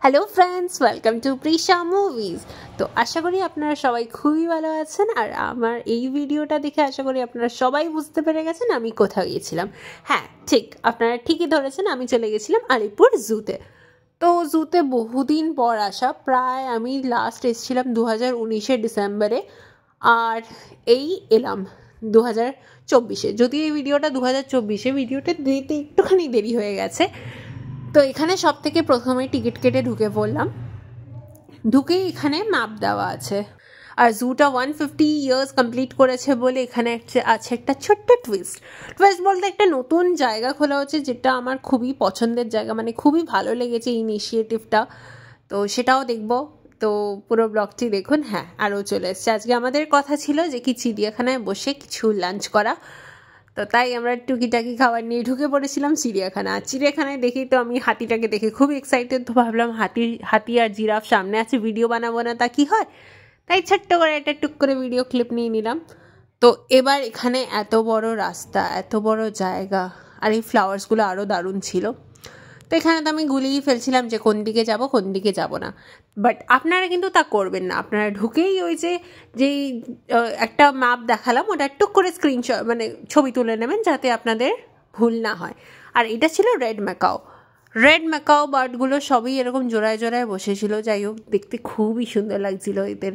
Hello friends, welcome to Prisha movies. তো আশা করি আপনারা সবাই খুবই ভালো আছেন। আর আমার এই ভিডিওটা দেখে আশা করি আপনারা সবাই বুঝতে পেরে গেছেন আমি কোথাও গিয়েছিলাম। হ্যাঁ, ঠিক, আপনারা ঠিকই ধরেছেন, আমি চলে গেছিলাম আলিপুর জুতে। তো জুতে বহুদিন পর আসা, প্রায় আমি লাস্ট এসেছিলাম 2019 ডিসেম্বরে, আর এই এলাম 2024। যদিও এই ভিডিওটা 2024, ভিডিওটা দিতে একটুখানি দেরি হয়ে গেছে। তো এখানে সব থেকে প্রথমে টিকিট কেটে ঢুকে পড়লাম। ঢুকেই এখানে ম্যাপ দেওয়া আছে, আর জুটা 150 ইয়ার্স কমপ্লিট করেছে বলে এখানে আছে একটা ছোট্ট টুইস্ট বলতে একটা নতুন জায়গা খোলা হচ্ছে, যেটা আমার খুবই পছন্দের জায়গা, মানে খুবই ভালো লেগেছে ইনিশিয়েটিভটা। তো সেটাও দেখব, তো পুরো ব্লগটি দেখুন। হ্যাঁ, আরও চলে এসছে। আজকে আমাদের কথা ছিল যে কি চিড়িয়াখানায় বসে কিছু লাঞ্চ করা, তো তাই আমরা টুকিটাকি খাবার নিয়ে ঢুকে পড়েছিলাম চিড়িয়াখানা। আর চিড়িয়াখানায় দেখেই তো আমি হাতিটাকে দেখে খুব এক্সাইটেড, তো ভাবলাম হাতি আর জিরাফ সামনে আছে, ভিডিও বানাবো না তা কি হয়, তাই ছোট্ট করে একটা টুক করে ভিডিও ক্লিপ নিয়ে নিলাম। তো এবার এখানে এত বড় রাস্তা, এত বড় জায়গা, আর এই ফ্লাওয়ার্সগুলো আরও দারুণ ছিল। তো এখানে তো আমি গুলিয়ে ফেলছিলাম যে কোন দিকে যাব কোন দিকে যাব না, বাট আপনারা কিন্তু তা করবেন না। আপনারা ঢুকেই ওই যেই একটা ম্যাপ দেখালাম ওটা টুক করে স্ক্রিনশট মানে ছবি তুলে নেবেন, যাতে আপনাদের ভুল না হয়। আর এটা ছিল রেড ম্যাকাও বার্ডগুলো সবই এরকম জোড়ায় জোড়ায় বসেছিল। যাই হোক, দেখতে খুবই সুন্দর লাগছিল এদের।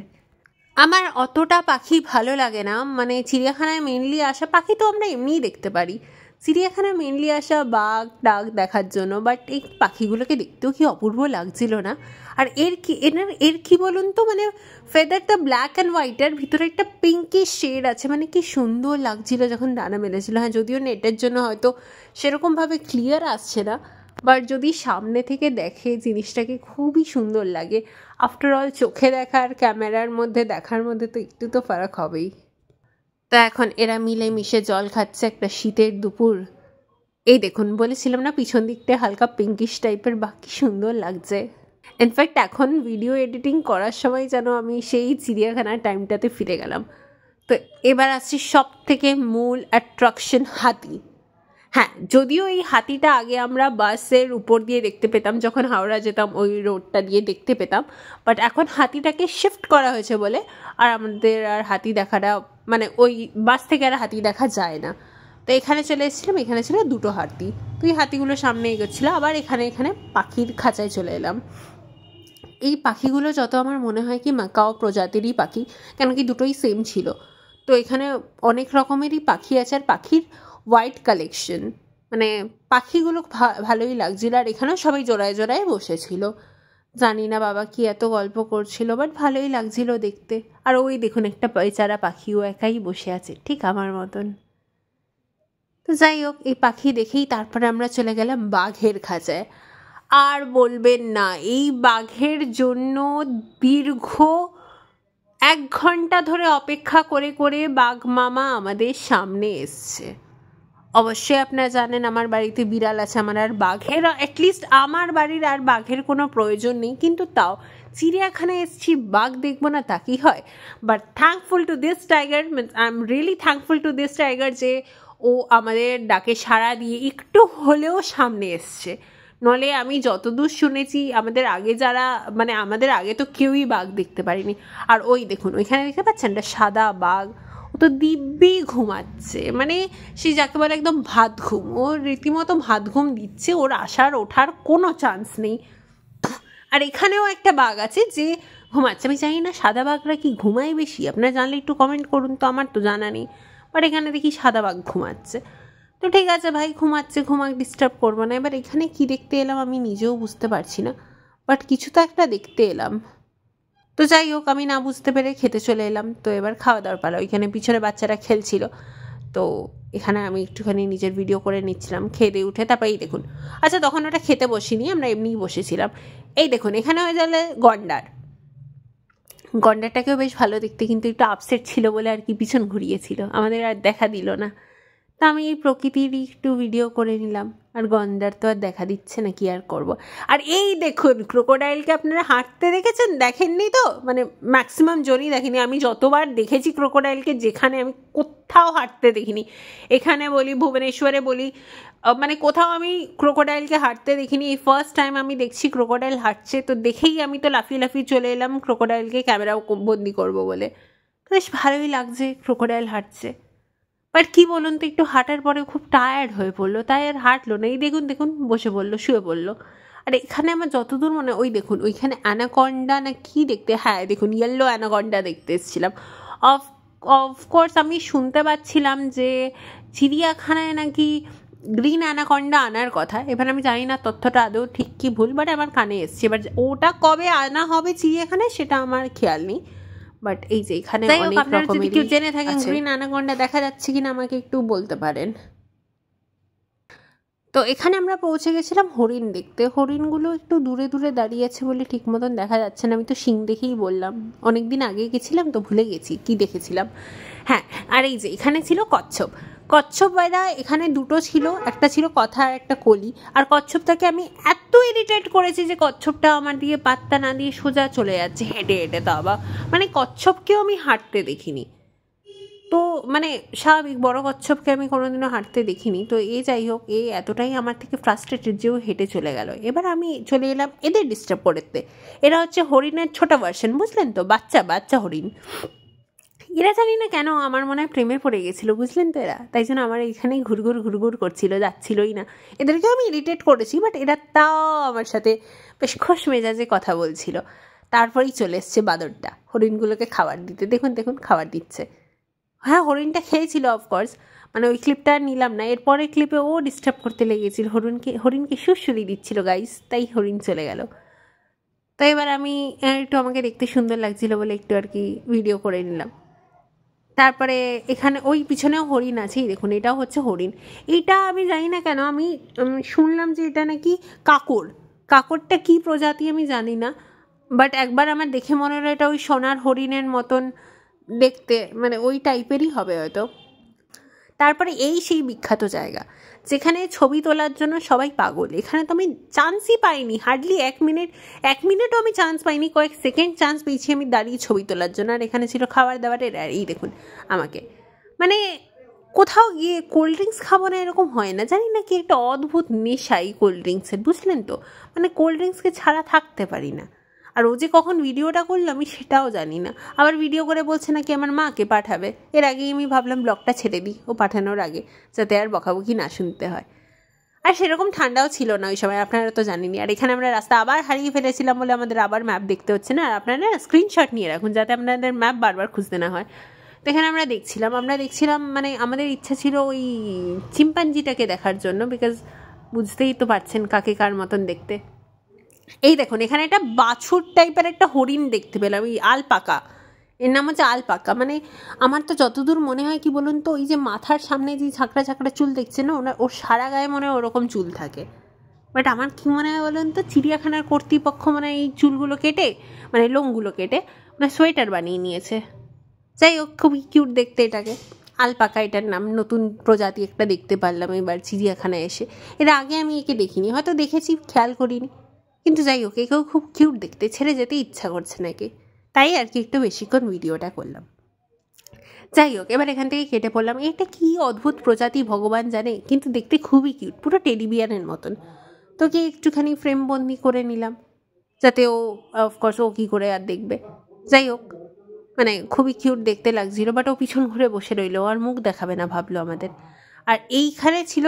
আমার অতটা পাখি ভালো লাগে না, মানে চিড়িয়াখানায় মেনলি আসা পাখি তো আমরা এমনিই দেখতে পারি, চিড়িয়াখানায় মেনলি আসা বাঘ ডাক দেখার জন্য, বাট এই পাখিগুলোকে দেখতেও কি অপূর্ব লাগছিল না। আর এর কি বলুন তো, মানে ফেদারটা ব্ল্যাক অ্যান্ড হোয়াইটের ভিতরে একটা পিঙ্কি শেড আছে, মানে কি সুন্দর লাগছিল যখন ডানা মেলেছিল। হ্যাঁ, যদিও নেটের জন্য হয়তো সেরকমভাবে ক্লিয়ার আসছে না, বাট যদি সামনে থেকে দেখে জিনিসটাকে খুবই সুন্দর লাগে। আফটার অল চোখে দেখার ক্যামেরার মধ্যে দেখার মধ্যে তো একটু তো ফারাক হবেই। তা এখন এরা মিলে মিশে জল খাচ্ছে একটা শীতের দুপুর। এই দেখুন, বলেছিলাম না পিছন দিকটা হালকা পিঙ্কিশ টাইপের, বাকি সুন্দর লাগছে। ইনফ্যাক্ট এখন ভিডিও এডিটিং করার সময় যেন আমি সেই চিড়িয়াখানার টাইমটাতে ফিরে গেলাম। তো এবার আসছি সব থেকে মূল অ্যাট্রাকশন, হাতি। হ্যাঁ, যদিও এই হাতিটা আগে আমরা বাসের উপর দিয়ে দেখতে পেতাম, যখন হাওড়া যেতাম ওই রোডটা দিয়ে দেখতে পেতাম, বাট এখন হাতিটাকে শিফট করা হয়েছে বলে আর আমাদের আর হাতি দেখাটা, মানে ওই বাস থেকে আর হাতি দেখা যায় না। তো এখানে চলে এসেছিলাম, এখানে ছিল দুটো হাতি। তো এই হাতিগুলো সামনে এগোচ্ছিলো, আবার এখানে পাখির খাঁচায় চলে এলাম। এই পাখিগুলো যত আমার মনে হয় কি ম্যাকাও প্রজাতিরই পাখি, কেন কি দুটোই সেম ছিল। তো এখানে অনেক রকমেরই পাখি আছে, আর পাখির হোয়াইট কালেকশন, মানে পাখিগুলো ভালোই লাগছিল। আর এখানেও সবাই জোড়ায় জোড়ায় বসেছিল। জানি না বাবা কি এত গল্প করছিল, বাট ভালোই লাগছিল দেখতে। আর ওই দেখুন একটা বেচারা পাখিও একাই বসে আছে, ঠিক আমার মতন। তো যাই হোক, এই পাখি দেখেই তারপরে আমরা চলে গেলাম বাঘের খাঁচায়। আর বলবেন না, এই বাঘের জন্য দীর্ঘ 1 ঘন্টা ধরে অপেক্ষা করে করে বাঘ মামা আমাদের সামনে এসছে। অবশ্যই আপনারা জানেন আমার বাড়িতে বিড়াল আছে, আমার আর বাঘের, অ্যাটলিস্ট আমার বাড়ির আর বাঘের কোনো প্রয়োজন নেই, কিন্তু তাও চিড়িয়াখানায় এসেছি, বাঘ দেখবো না তা কি হয়। But thankful to this tiger, I am really thankful to this tiger যে ও আমাদের ডাকে সাড়া দিয়ে একটু হলেও সামনে এসছে। নলে আমি যতদূর শুনেছি আমাদের আগে যারা, মানে আমাদের আগে তো কেউই বাঘ দেখতে পারিনি। আর ওই দেখুন ওইখানে দেখতে পাচ্ছেন একটা সাদা বাঘ, ও তো দিব্যি ঘুমাচ্ছে, মানে সে যাকে বলে একদম ভাত ঘুম, ও রীতিমতো ভাত ঘুম দিচ্ছে, ওর আসার ওঠার কোনো চান্স নেই। আর এখানেও একটা বাঘ আছে যে ঘুমাচ্ছে। আমি জানি না সাদা বাঘরা কি ঘুমায় বেশি, আপনারা জানলে একটু কমেন্ট করুন, তো আমার তো জানা নেই, বাট এখানে দেখি সাদা বাঘ ঘুমাচ্ছে। তো ঠিক আছে ভাই, ঘুমাচ্ছে ঘুমাক, ডিস্টার্ব করবো না। এবার এখানে কি দেখতে এলাম আমি নিজেও বুঝতে পারছি না, বাট কিছু তো একটা দেখতে এলাম। তো যাই হোক, আমি না বুঝতে পেরে খেতে চলে এলাম। তো এবার খাওয়া দাওয়ার পালা, ওইখানে পিছনে বাচ্চারা খেলছিল, তো এখানে আমি একটুখানি নিজের ভিডিও করে নিচ্ছিলাম খেয়ে দিয়ে উঠে। তারপর এই দেখুন, আচ্ছা তখন ওটা খেতে বসিনি, আমরা এমনিই বসেছিলাম। এই দেখুন এখানে হয়ে গেলে গন্ডারটাকেও বেশ ভালো দেখতে, কিন্তু একটু আপসেট ছিল বলে আর কি পিছন ঘুরিয়েছিল, আমাদের আর দেখা দিল না। তা আমি এই প্রকৃতিরই একটু ভিডিও করে নিলাম। আর গন্ডার তো আর দেখা দিচ্ছে না, কি আর করব। আর এই দেখুন ক্রোকোডাইলকে আপনারা হাঁটতে দেখেছেন? দেখেননি তো, মানে ম্যাক্সিমাম জনই দেখেনি। আমি যতবার দেখেছি ক্রোকোডাইলকে, যেখানে আমি কোথাও হাঁটতে দেখিনি, এখানে বলি ভুবনেশ্বরে বলি, মানে কোথাও আমি ক্রোকোডাইলকে হাঁটতে দেখিনি। এই ফার্স্ট টাইম আমি দেখছি ক্রোকোডাইল হাঁটছে, তো দেখেই আমি তো লাফিয়ে লাফিয়ে চলে এলাম ক্রোকোডাইলকে ক্যামেরা বন্দি করবো বলে। বেশ ভালোই লাগছে ক্রোকোডাইল হাঁটছে। বাট কী বলুন তো, একটু হাঁটার পরে খুব টায়ার্ড হয়ে পড়লো, তাই আর হাঁটলো না। এই দেখুন দেখুন বসে পড়লো, শুয়ে পড়লো। আর এখানে আমার যতদূর মনে, ওই দেখুন ওইখানে অ্যানাকন্ডা না কি দেখতে, হ্যাঁ দেখুন ইয়েলো অ্যানাকন্ডা দেখতে এসেছিলাম। অফকোর্স আমি শুনতে পাচ্ছিলাম যে চিড়িয়াখানায় নাকি গ্রিন অ্যানাকন্ডা আনার কথা। এবার আমি জানি না তথ্যটা আদৌ ঠিক কি ভুল, বাট আমার কানে এসছে। এবার ওটা কবে আনা হবে চিড়িয়াখানায় সেটা আমার খেয়াল নেই। বাট এই যে এখানে অনেক রকমের, কেউ জেনে থাকেন গ্রিন অ্যানাকন্ডা দেখা যাচ্ছে কিনা আমাকে একটু বলতে পারেন। তো এখানে আমরা পৌঁছে গেছিলাম হরিণ দেখতে। হরিণগুলো একটু দূরে দূরে দাঁড়িয়ে আছে বলে ঠিক মতন দেখা যাচ্ছে না। আমি তো শিং দেখেই বললাম, অনেক দিন আগে গেছিলাম তো ভুলে গেছি কি দেখেছিলাম। হ্যাঁ, আর এই যে এখানে ছিল কচ্ছপ। কচ্ছপ বাইরা এখানে দুটো ছিল, একটা ছিল কথা আর একটা কলি। আর কচ্ছপটাকে আমি এত ইরিটেট করেছি যে কচ্ছপটা আমার দিয়ে পাত্তা না দিয়ে সোজা চলে যাচ্ছে হেঁটে হেঁটে। তা আবার মানে কচ্ছপকেও আমি হাঁটতে দেখিনি, তো মানে স্বাভাবিক বড় কচ্ছপকে আমি কোনোদিনও হাঁটতে দেখিনি। তো যাই হোক, এতটাই আমার থেকে ফ্রাস্ট্রেটেড যেও হেঁটে চলে গেল। এবার আমি চলে এলাম এদের ডিস্টার্ব করতে। এরা হচ্ছে হরিণের ছোট ভার্সন, বুঝলেন তো, বাচ্চা বাচ্চা হরিণ। এরা জানি না কেন আমার মনে হয় প্রেমে পড়ে গেছিলো, বুঝলেন তো এরা, তাই জন্য আমার এইখানেই ঘুরঘুর করছিল, যাচ্ছিলই না। এদেরকেও আমি ইরিটেট করেছি, বাট এরা তাও আমার সাথে বেশ খোশ মেজাজে কথা বলছিল। তারপরেই চলে এসছে বাঁদরটা হরিণগুলোকে খাবার দিতে। দেখুন দেখুন খাবার দিচ্ছে। হ্যাঁ, হরিণটা খেয়েছিল অফকোর্স, মানে ওই ক্লিপটা আর নিলাম না। এরপরের ক্লিপে ও ডিস্টার্ব করতে লেগেছিল, হরিণকে সুরসুরি দিচ্ছিল গাইস, তাই হরিণ চলে গেল। তো এবার আমি একটু, আমাকে দেখতে সুন্দর লাগছিল বলে একটু আর কি ভিডিও করে নিলাম। তারপরে এখানে ওই পিছনেও হরিণ আছে, দেখুন এটাও হচ্ছে হরিণ। এটা আমি জানি না কেন, আমি শুনলাম যে এটা নাকি কাকরটা কি প্রজাতি আমি জানি না, বাট একবার আমার দেখে মনে হলো এটা ওই সোনার হরিণের মতন দেখতে, মানে ওই টাইপেরই হবে হয়তো। তারপরে এই সেই বিখ্যাত জায়গা যেখানে ছবি তোলার জন্য সবাই পাগল। এখানে তো আমি চান্সই পাইনি, হার্ডলি এক মিনিটও আমি চান্স পাইনি, কয়েক সেকেন্ড চান্স পেয়েছি আমি দাঁড়িয়ে ছবি তোলার জন্য। আর এখানে ছিল খাবার দাবারের। আর এই দেখুন আমাকে, মানে কোথাও গিয়ে কোল্ড ড্রিঙ্কস খাবো না এরকম হয় না, জানি না কি একটা অদ্ভুত নেশা এই কোল্ড ড্রিঙ্কসের, বুঝলেন তো, মানে কোল্ড ড্রিঙ্কসকে ছাড়া থাকতে পারি না। আর ও যে কখন ভিডিওটা করলো আমি সেটাও জানি না। আবার ভিডিও করে বলছে নাকি আমার মাকে পাঠাবে। এর আগেই আমি ভাবলাম ব্লগটা ছেড়ে দিই ও পাঠানোর আগে, যাতে আর বকাবকি না শুনতে হয়। আর সেরকম ঠান্ডাও ছিল না ওই সময়, আপনারা তো জানেনই। আর এখানে আমরা রাস্তা আবার হারিয়ে ফেলেছিলাম বলে আমাদের আবার ম্যাপ দেখতে হচ্ছে না। আর আপনারা স্ক্রিনশট নিয়ে রাখুন যাতে আপনাদের ম্যাপ বারবার খুঁজতে না হয়। তো এখানে আমরা দেখছিলাম মানে আমাদের ইচ্ছা ছিল ওই চিম্পাঞ্জিটাকে দেখার জন্য, বিকজ বুঝতেই তো পারছেন কাকে কার মতন দেখতে। এই দেখুন এখানে একটা বাছুর টাইপের একটা হরিণ দেখতে পেলাম, এই আলপাকা, এর নাম হচ্ছে আলপাকা। মানে আমার তো যতদূর মনে হয় কি বলুন তো, ওই যে মাথার সামনে যে ঝাঁকড়া ঝাঁকড়া চুল দেখছে না, ওর সারা গায়ে মনে হয় ওরকম চুল থাকে। বাট আমার কী মনে হয় বলুন তো, চিড়িয়াখানার কর্তৃপক্ষ মানে এই চুলগুলো কেটে, মানে লোমগুলো কেটে মানে সোয়েটার বানিয়ে নিয়েছে। যাই হোক, খুবই কিউট দেখতে এটাকে, আলপাকা এটার নাম। নতুন প্রজাতি একটা দেখতে পারলাম এবার চিড়িয়াখানায় এসে। এর আগে আমি একে দেখিনি, হয়তো দেখেছি খেয়াল করিনি, কিন্তু যাই হোক একেও খুব কিউট দেখতে, ছেড়ে যেতে ইচ্ছা করছে নাকি, তাই আর কি একটু বেশিক্ষণ ভিডিওটা করলাম। যাই হোক, এবার এখান থেকে কেটে পড়লাম। এটা কি অদ্ভুত প্রজাতি ভগবান জানে, কিন্তু দেখতে খুবই কিউট, পুরো টেডি বিয়ারের মতন। তোকে একটুখানি ফ্রেম বন্দি করে নিলাম, যাতে ও অফকোর্স ও কী করে আর দেখবে। যাই হোক, মানে খুবই কিউট দেখতে লাগছিল, বাট ও পিছন ঘুরে বসে রইলো, আর মুখ দেখাবে না ভাবলো আমাদের। আর এইখানে ছিল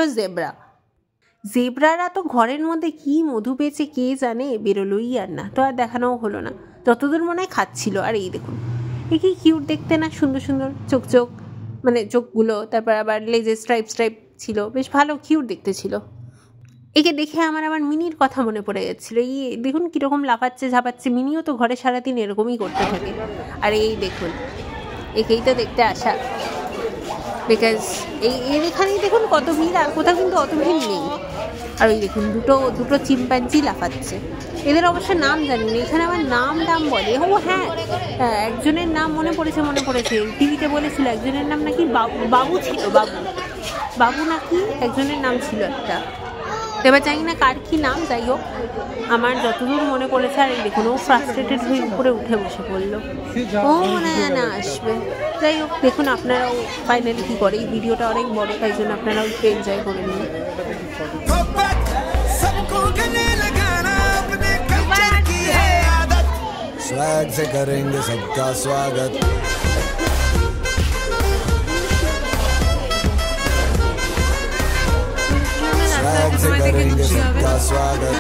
জেব্রারা তো ঘরের মধ্যে কি মধু পেয়েছে কে জানে, বেরোলোই আর না, তো আর দেখানোও হলো না, যতদূর মনে হয় খাচ্ছিল। আর এই দেখুন এ কি কিউট দেখতে না, সুন্দর সুন্দর চোখ মানে চোখগুলো, তারপর আবার লেজে স্ট্রাইপ ছিল, বেশ ভালো কিউট দেখতে ছিল। একে দেখে আমার মিনির কথা মনে পড়ে যাচ্ছিলো। এই দেখুন কীরকম লাফাচ্ছে ঝাপাচ্ছে, মিনিও তো ঘরে সারাদিন এরকমই করতে থাকে। আর এই দেখুন একেই তো দেখতে আসা, বিকজ এর এখানেই দেখুন কত ভিড়, আর কোথাও কিন্তু অত ভিড় নেই। আর ওই দেখুন দুটো চিম্পাঞ্জি লাফাচ্ছে। এদের অবশ্য নাম জানি না, এখানে আমার নাম বলে। ও হ্যাঁ, একজনের নাম মনে পড়েছে, টিভিতে বলেছিল একজনের নাম নাকি বাবু ছিল, বাবু। বাবু নাকি একজনের নাম ছিল একটা, এবার জানি না কার কি নাম। যাই হোক, আমার যতদূর মনে পড়েছে, আর দেখুন ও ফ্রাস্ট্রেটেড হয়ে উপরে উঠে বসে পড়লো, ও মনে হয় না আসবে। যাই হোক, দেখুন আপনারাও ফাইনালি কী করে। এই ভিডিওটা অনেক বড়, তাই জন্য আপনারাও একটু এনজয় করে নিন। स्वैग से करेंगे सबका स्वागत। स्वैग से करेंगे सबका स्वागत।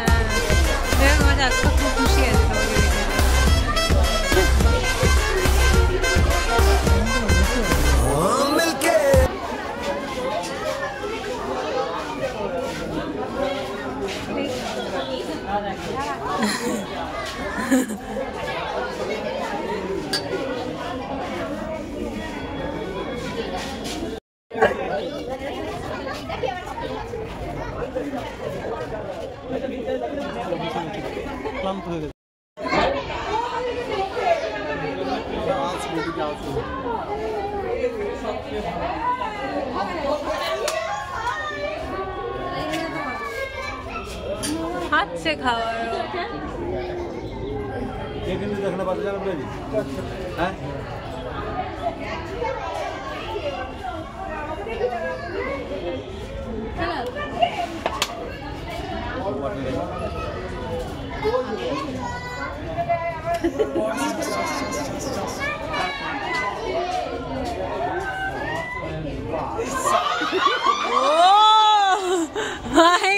ক্লান্ত হয়ে গেছে। হাত সে খাওয়ার দেখলে বাচ্চা জানা বেবি, হ্যাঁ ভাই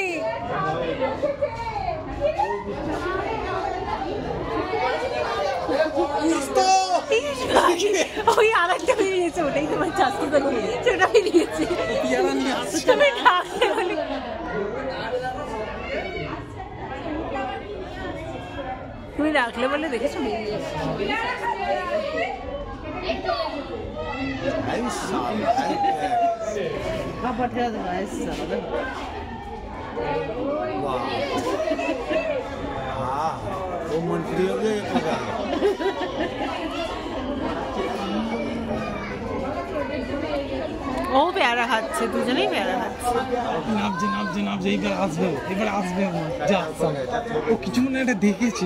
ওই আর একটা বেরিয়েছে, ওটাই তোমার চাষি করে সেটা বেরিয়েছে। তুমি রাখলে বলে দেখেছো वो मंत्री हो गए। ও পেয়ারা খাচ্ছে, দুজনেই পেয়ারা খাচ্ছে। নাবজে নাবজে নাবজে এবার আসবে যা ও কিছু মনে একটা দেখেছি।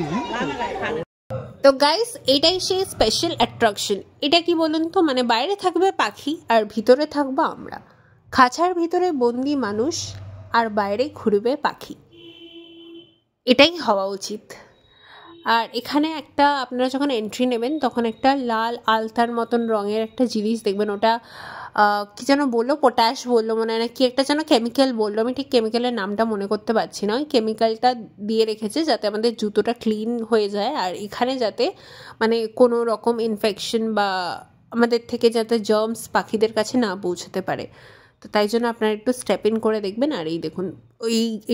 তো গাইস, এটাই সেই স্পেশাল অ্যাট্রাকশন। এটা কি বলুন তো, মানে বাইরে থাকবে পাখি আর ভিতরে থাকবো আমরা, খাঁচার ভিতরে বন্দি মানুষ আর বাইরে ঘুরবে পাখি। এটাই হওয়া উচিত। আর এখানে একটা আপনারা যখন এন্ট্রি নেবেন তখন একটা লাল আলতার মতন রঙের একটা জিনিস দেখবেন, ওটা কী যেন বললো, পটাশ বললো মনে হয় না, কি একটা যেন কেমিক্যাল বললো, আমি ঠিক কেমিক্যালের নামটা মনে করতে পারছি না। ওই কেমিক্যালটা দিয়ে রেখেছে যাতে আমাদের জুতোটা ক্লিন হয়ে যায়, আর এখানে যাতে মানে কোনো রকম ইনফেকশন বা আমাদের থেকে যাতে জার্মস পাখিদের কাছে না পৌঁছাতে পারে। তো তাই জন্য আপনারা একটু স্টেপ ইন করে দেখবেন। আর এই দেখুন,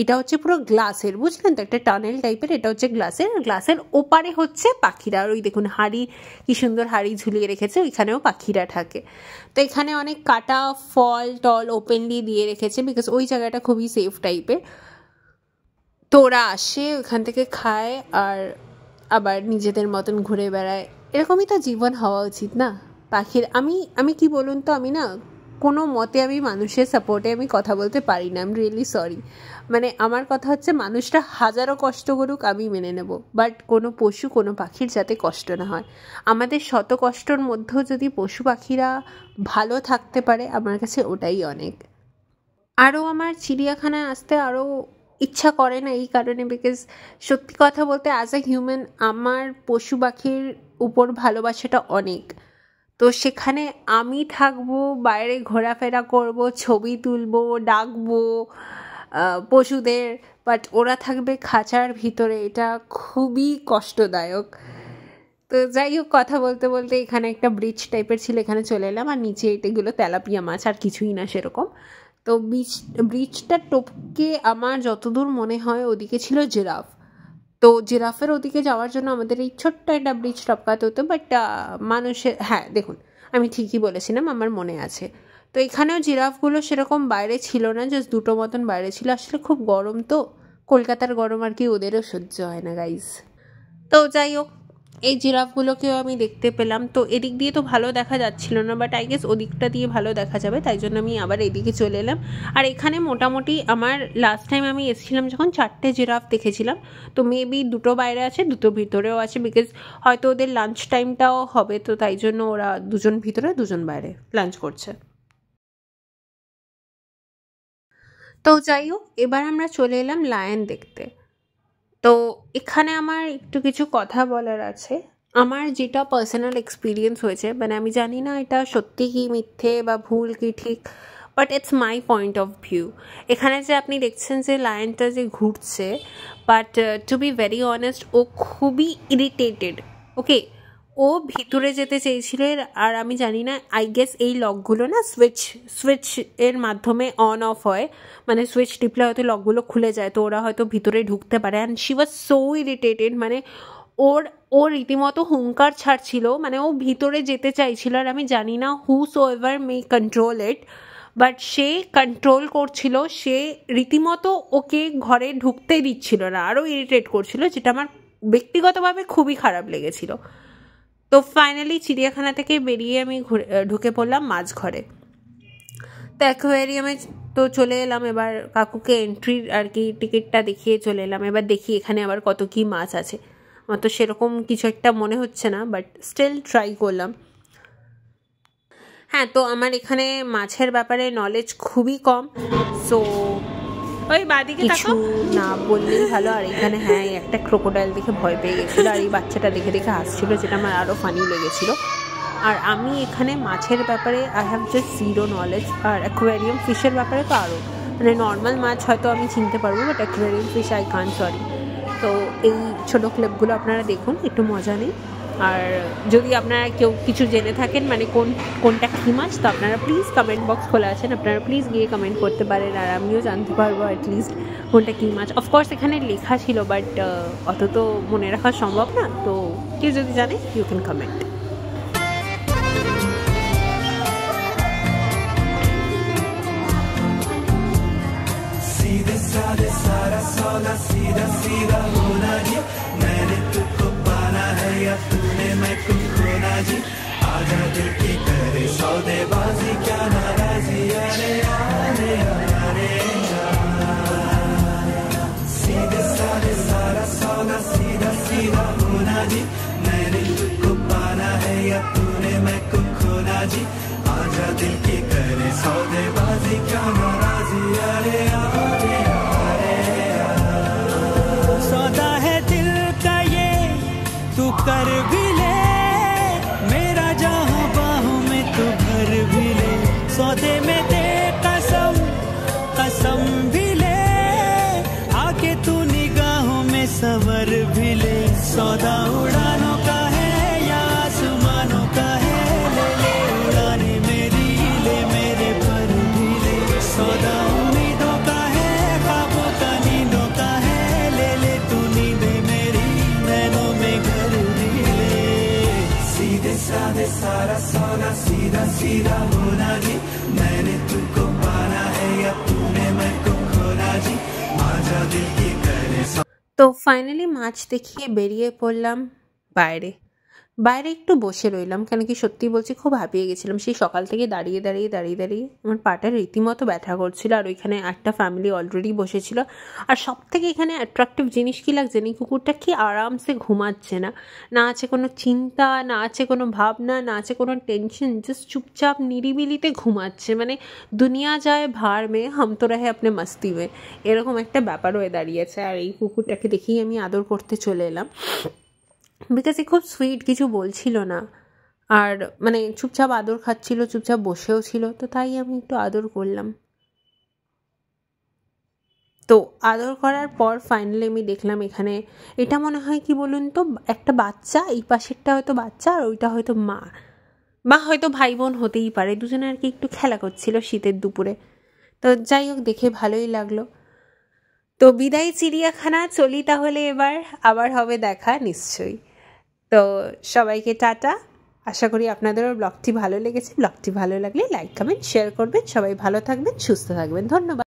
এটা হচ্ছে পুরো গ্লাসের, বুঝলেন তো, একটা টানেল টাইপের। এটা হচ্ছে গ্লাসের, গ্লাসের ওপারে হচ্ছে পাখিরা। আর ওই দেখুন হাড়ি, কি সুন্দর হাড়ি ঝুলিয়ে রেখেছে, ওইখানেও পাখিরা থাকে। তো এখানে অনেক কাটা ফল টল ওপেনলি দিয়ে রেখেছে, বিকজ ওই জায়গাটা খুবই সেফ টাইপের। তো ওরা আসে ওইখান থেকে খায় আর আবার নিজেদের মতন ঘুরে বেড়ায়। এরকমই তো জীবন হওয়া উচিত না পাখির। আমি কি বলুন তো, আমি না কোনো মতে আমি মানুষের সাপোর্টে আমি কথা বলতে পারি না। I am really sorry. মানে আমার কথা হচ্ছে, মানুষটা হাজারো কষ্ট করুক আমি মেনে নেব, বাট কোনো পশু কোনো পাখির যাতে কষ্ট না হয়। আমাদের শত কষ্টর মধ্যেও যদি পশু পাখিরা ভালো থাকতে পারে, আমার কাছে ওটাই অনেক। আরও আমার চিড়িয়াখানায় আসতে আরও ইচ্ছা করে না এই কারণে, বিকজ সত্যি কথা বলতে অ্যাজ এ হিউম্যান আমার পশু পাখির উপর ভালোবাসাটা অনেক। তো সেখানে আমি থাকবো, বাইরে ঘোরাফেরা করব, ছবি তুলবো, ডাকবো পশুদের, বাট ওরা থাকবে খাঁচার ভিতরে। এটা খুবই কষ্টদায়ক। তো যাই হোক, কথা বলতে বলতে এখানে একটা ব্রিজ টাইপের ছিল, এখানে চলে এলাম। আর নিচে এটাগুলো তেলাপিয়া মাছ, আর কিছুই না সেরকম। তো ব্রিজটা টপকে আমার যতদূর মনে হয় ওদিকে ছিল জিরাফ। তো জিরাফের ওদিকে যাওয়ার জন্য আমাদের এই ছোট্ট একটা ব্রিজ টপকাতে হতো, বাট মানুষের, হ্যাঁ দেখুন আমি ঠিকই বলেছিলাম, আমার মনে আছে। তো এখানেও জিরাফগুলো সেরকম বাইরে ছিল না, জাস্ট দুটো মতন বাইরে ছিল। আসলে খুব গরম, তো কলকাতার গরম আর কি ওদেরও সহ্য হয় না গাইজ। তো যাই হোক, এই জিরাফগুলোকেও আমি দেখতে পেলাম। তো এদিক দিয়ে তো ভালো দেখা যাচ্ছিল না, বাট আই গেস ওদিকটা দিয়ে ভালো দেখা যাবে, তাই জন্য আমি আবার এদিকে চলে এলাম। আর এখানে মোটামুটি আমার লাস্ট টাইম আমি এসেছিলাম যখন 4টে জিরাফ দেখেছিলাম, তো মেবি 2টো বাইরে আছে, 2টো ভিতরেও আছে, বিকজ হয়তো ওদের লাঞ্চ টাইমটাও হবে, তো তাই জন্য ওরা 2জন ভিতরে 2জন বাইরে লাঞ্চ করছে। তো যাই হোক, এবার আমরা চলে এলাম লায়ন দেখতে। তো এখানে আমার একটু কিছু কথা বলার আছে। আমার যেটা পার্সোনাল এক্সপিরিয়েন্স হয়েছে, মানে আমি জানি না এটা সত্যি কি মিথ্যে বা ভুল কি ঠিক, but it's my point of view. এখানে যে আপনি দেখছেন যে লায়নটা যে ঘুরছে, but to be very honest ও খুবই ইরিটেটেড। ওকে, ও ভিতরে যেতে চেয়েছিল, আর আমি জানি না, আই গেস এই লকগুলো না সুইচ এর মাধ্যমে অন অফ হয়, মানে সুইচ টিপলে হয়তো লকগুলো খুলে যায়, তো ওরা হয়তো ভিতরে ঢুকতে পারে। And she was so irritated, মানে ও রীতিমতো হুঙ্কার ছাড়ছিল, মানে ও ভিতরে যেতে চাইছিল, আর আমি জানি না whosoever may control it, but সে কন্ট্রোল করছিল, সে রীতিমতো ওকে ঘরে ঢুকতে দিচ্ছিল না, আরও ইরিটেট করছিল, যেটা আমার ব্যক্তিগতভাবে খুবই খারাপ লেগেছিল। তো ফাইনালি চিড়িয়াখানা থেকে বেরিয়ে আমি ঢুকে পড়লাম মাঝঘরে। তো অ্যাকোয়ারিয়ামে তো চলে এলাম, এবার কাকুকে এন্ট্রির আর কি টিকিটটা দেখিয়ে চলে এলাম। এবার দেখি এখানে আবার কত কি মাছ আছে। আমার তো সেরকম কিছু একটা মনে হচ্ছে না, বাট স্টিল ট্রাই করলাম। হ্যাঁ, তো আমার এখানে মাছের ব্যাপারে নলেজ খুবই কম, সো ওই বাদিকে কিছু না বললেই ভালো। আর এখানে হ্যাঁ, একটা ক্রোকোডাইল দেখে ভয় পেয়ে গেছিলো, আর এই বাচ্চাটা দেখে দেখে হাসছিল, যেটা আমার আরও ফানি লেগেছিলো। আর আমি এখানে মাছের ব্যাপারে I have just zero knowledge, আর অ্যাকোয়ারিয়াম ফিশের ব্যাপারে তো আরও, মানে নর্মাল মাছ হয়তো আমি চিনতে পারবো, but aquarium fish I can't, sorry. তো এই ছোটো ক্লিপগুলো আপনারা দেখুন, একটু মজা নেই। আর যদি আপনারা কেউ কিছু জেনে থাকেন, মানে কোনটা কী মাছ, তো আপনারা প্লিজ কমেন্ট বক্স খোলা আছেন, আপনারা প্লিজ গিয়ে কমেন্ট করতে পারেন, আর আমিও জানতে পারবো অ্যাটলিস্ট কোনটা কী মাছ। অফকোর্স এখানে লেখা ছিল, বাট অত তো মনে রাখা সম্ভব না, তো কেউ যদি জানে ইউ ক্যান কমেন্ট। सादे सारा सौदा सीधा सीधा होना जी, मैंने तुझको पाना है या तूने मैं को खोना जी, आजा दिल की करे सौदेबाजी क्या नाराजी, अरे अरे अरे सीधे सादे सारा सौदा सीधा सीधा होना जी, मैंने तुझको पाना है या तूने मैं को खोना जी, आजा दिल की करे सौदेबाजी क्या नाराजी, अरे अरे सौदा है दिल का ये तू कर भी ले, मेरा जहां बाहों में तू भर भी ले, सौदे में दे कसम कसम भी ले, आके तू निगाहों में सवर भी ले, सौदा उड़ानों का है या आसमानों का है, ले ले उड़ाने मेरी, ले मेरे पर भी ले, सौदा उम्मीदों का है, ख्वाबों का नींदों का है, ले ले तू नींदे मेरी, नैनों में घर भी ले, सीधे साधे सारा सौदा सीधा सीधा होना जी, मैंने तुझको पाना है या तूने मैं को खोना जी, आजा दिल की करे। তো ফাইনালি মাছ দেখিয়ে বেরিয়ে পড়লাম বাইরে। বাইরে একটু বসে রইলাম, কেন কি সত্যি বলছি খুব হাঁপিয়ে গেছিলাম, সেই সকাল থেকে দাঁড়িয়ে দাঁড়িয়ে দাঁড়িয়ে দাঁড়িয়ে আমার পাটা রীতিমতো ব্যথা করছিল। আর ওইখানে একটা ফ্যামিলি অলরেডি বসেছিল। আর সব থেকে এখানে অ্যাট্রাকটিভ জিনিস কী লাগছে, এই কুকুরটা কি আরামসে ঘুমাচ্ছে, না না আছে কোনো চিন্তা, না আছে কোনো ভাবনা, না আছে কোনো টেনশন, জাস্ট চুপচাপ নিরিবিলিতে ঘুমাচ্ছে, মানে দুনিয়া যায় ভার মে হাম তো রহে আপনি মস্তি মে, এরকম একটা ব্যাপার হয়ে দাঁড়িয়েছে। আর এই কুকুরটাকে দেখেই আমি আদর করতে চলে এলাম, বিকজ খুব সুইট, কিছু বলছিল না, আর মানে চুপচাপ আদর খাচ্ছিল, চুপচাপ বসেও ছিল, তো তাই আমি একটু আদর করলাম। তো আদর করার পর ফাইনালি আমি দেখলাম এখানে, এটা মনে হয় কি বলুন তো, একটা বাচ্চা, এই পাশেরটা হয়তো বাচ্চা আর ওইটা হয়তো মা, বা হয়তো ভাই বোন হতেই পারে, দুজনে আর কি একটু খেলা করছিল শীতের দুপুরে। তো যাই হোক, দেখে ভালোই লাগলো। তো বিদায় চিড়িয়াখানা, চলি তাহলে এবার, আবার হবে দেখা নিশ্চয়ই। তো সবাইকে টাটা, আশা করি আপনাদেরও ব্লগটি ভালো লেগেছে। ব্লগটি ভালো লাগলে লাইক কমেন্ট শেয়ার করবেন। সবাই ভালো থাকবেন, সুস্থ থাকবেন, ধন্যবাদ।